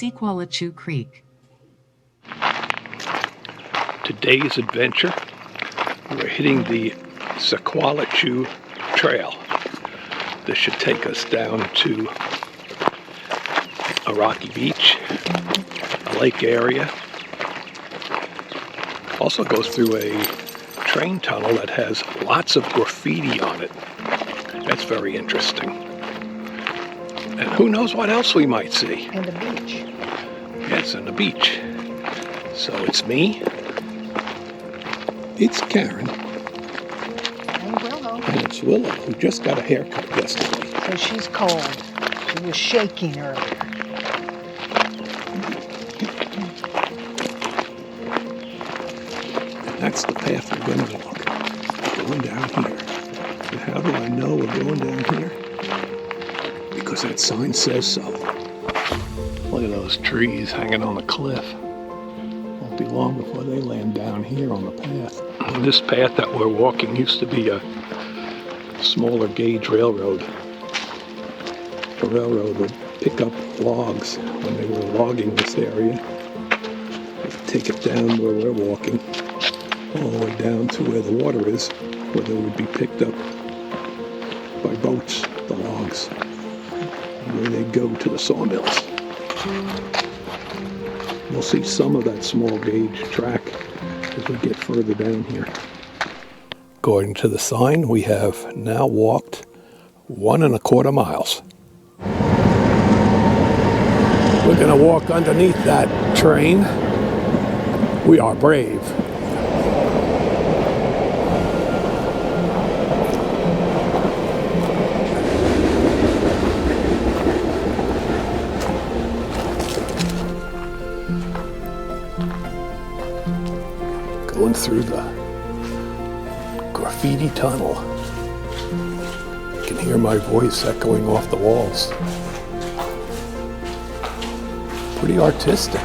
Sequalitchew Creek. Today's adventure, we're hitting the Sequalitchew Trail. This should take us down to a rocky beach, a lake area. Also goes through a train tunnel that has lots of graffiti on it. That's very interesting. And who knows what else we might see. And the beach. Yes, and the beach. So it's me. It's Karen. And Willow. And it's Willow, who just got a haircut yesterday. So she's cold. She was shaking earlier. That's the path we're going to walk. Going down here. And how do I know we're going down here? Because that sign says so. Look at those trees hanging on the cliff. Won't be long before they land down here on the path. And this path that we're walking used to be a smaller gauge railroad. The railroad would pick up logs when they were logging this area. They'd take it down where we're walking, all the way down to where the water is, where they would be picked up by boats, the logs, where they'd go to the sawmills. We'll see some of that small gauge track as we get further down here. According to the sign, we have now walked 1¼ miles. We're going to walk underneath that train. We are brave. Going through the graffiti tunnel. You can hear my voice echoing off the walls. Pretty artistic.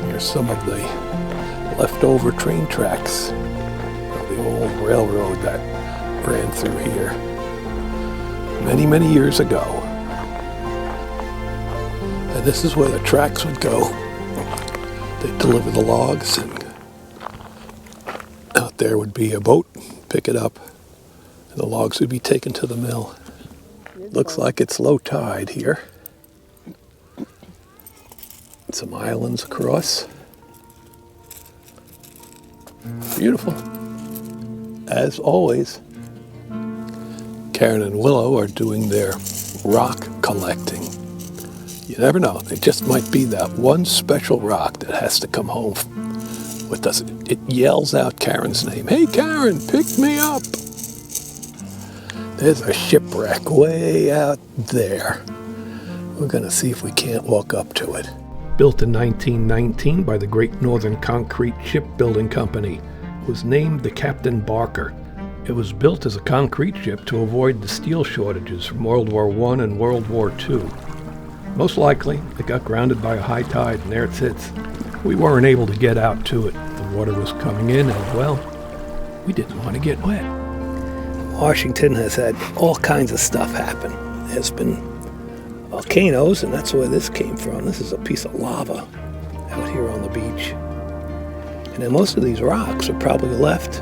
Here's some of the leftover train tracks of the old railroad that ran through here many, many years ago. And this is where the tracks would go. They'd deliver the logs, and out there would be a boat, pick it up, and the logs would be taken to the mill. Looks like it's low tide here. Some islands across. Beautiful. As always, Karen and Willow are doing their rock collecting. You never know. It just might be that one special rock that has to come home with us. It yells out Karen's name. Hey, Karen, pick me up. There's a shipwreck way out there. We're going to see if we can't walk up to it. Built in 1919 by the Great Northern Concrete Shipbuilding Company, it was named the Captain Barker. It was built as a concrete ship to avoid the steel shortages from World War I and World War II. Most likely, it got grounded by a high tide, and there it sits. We weren't able to get out to it. The water was coming in, and, well, we didn't want to get wet. Washington has had all kinds of stuff happen. There's been volcanoes, and that's where this came from. This is a piece of lava out here on the beach. And then most of these rocks are probably left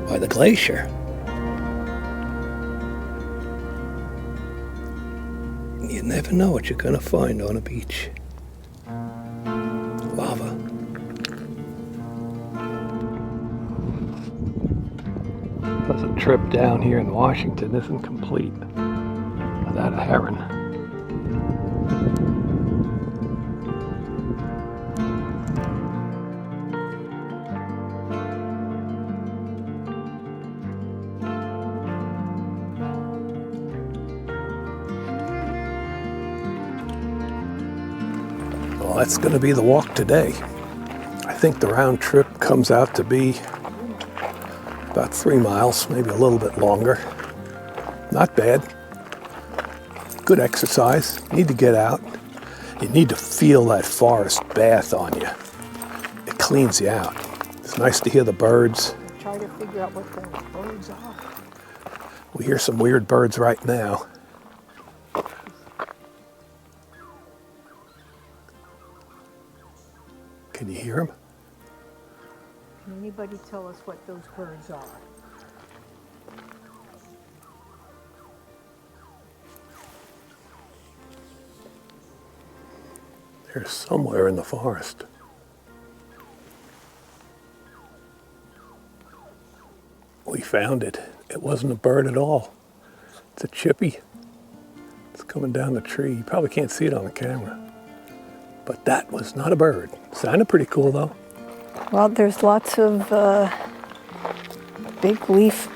by the glacier. You never know what you're going to find on a beach. Lava. Because a trip down here in Washington isn't complete without a heron. Well, that's going to be the walk today. think the round trip comes out to be about 3 miles, maybe a little bit longer. Not bad. Good exercise. Need to get out. You need to feel that forest bath on you. It cleans you out. It's nice to hear the birds. Try to figure out what those birds are. We hear some weird birds right now. Can you hear them? Can anybody tell us what those birds are? They're somewhere in the forest. We found it. It wasn't a bird at all. It's a chippy. It's coming down the tree. You probably can't see it on the camera. But that was not a bird. Sounded pretty cool though. Well, there's lots of big leaf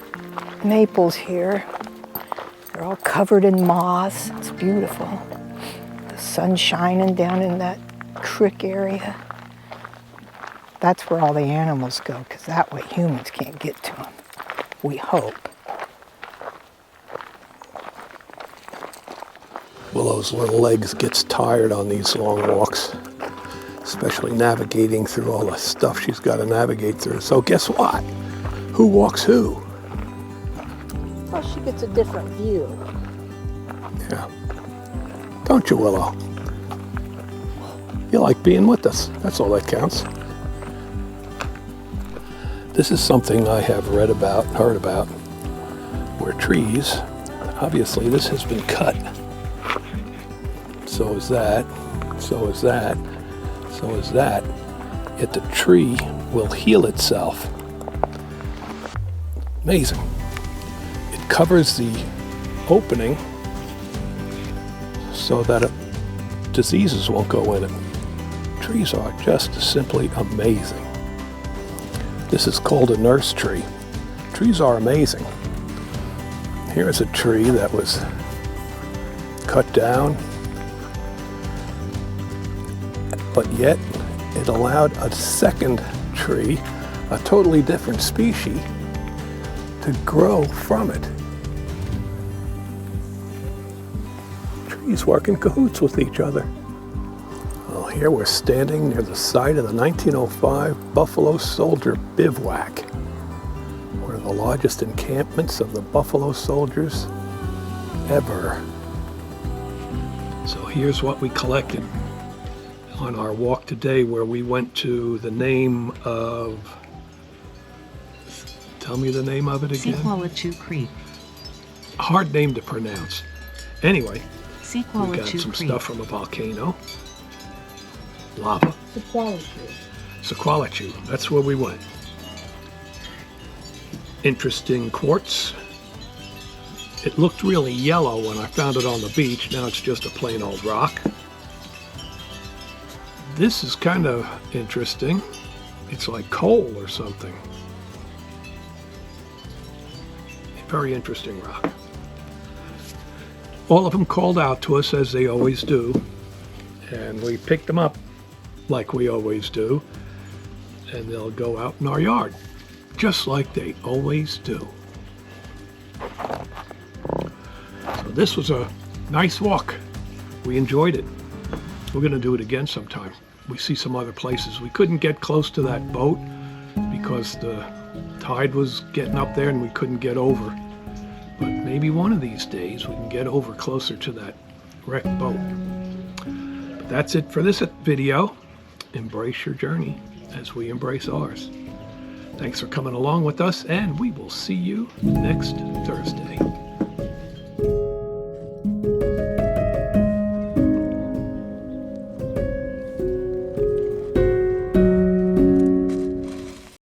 maples here. They're all covered in moss. It's beautiful. The sun's shining down in that creek area. That's where all the animals go, because that way humans can't get to them. We hope. Willow's little legs gets tired on these long walks, especially navigating through all the stuff she's got to navigate through. So guess what? Who walks who? Well, she gets a different view. Yeah. Don't you, Willow? You like being with us. That's all that counts. This is something I have read about, heard about, where trees, obviously this has been cut. So is that, so is that, so is that. Yet the tree will heal itself. Amazing. It covers the opening so that diseases won't go in it. Trees are just simply amazing. This is called a nurse tree. Trees are amazing. Here's a tree that was cut down, but yet it allowed a second tree, a totally different species, to grow from it. Trees work in cahoots with each other. Well, here we're standing near the site of the 1905 Buffalo Soldier Bivouac, one of the largest encampments of the Buffalo Soldiers ever. So here's what we collected on our walk today, where we went to the name of, tell me the name of it again? Sequalitchew Creek. Hard name to pronounce. Anyway, we got Sequalitchew some Creek. stuff from a volcano. Lava. Sequalitchew. That's where we went. Interesting quartz. It looked really yellow when I found it on the beach. Now it's just a plain old rock. This is kind of interesting. It's like coal or something. A very interesting rock. All of them called out to us, as they always do, and we picked them up like we always do, and they'll go out in our yard, just like they always do. So this was a nice walk. We enjoyed it. We're going to do it again sometime. We see some other places. We couldn't get close to that boat because the tide was getting up there and we couldn't get over. But maybe one of these days we can get over closer to that wrecked boat. But that's it for this video. Embrace your journey as we embrace ours. Thanks for coming along with us, and we will see you next Thursday.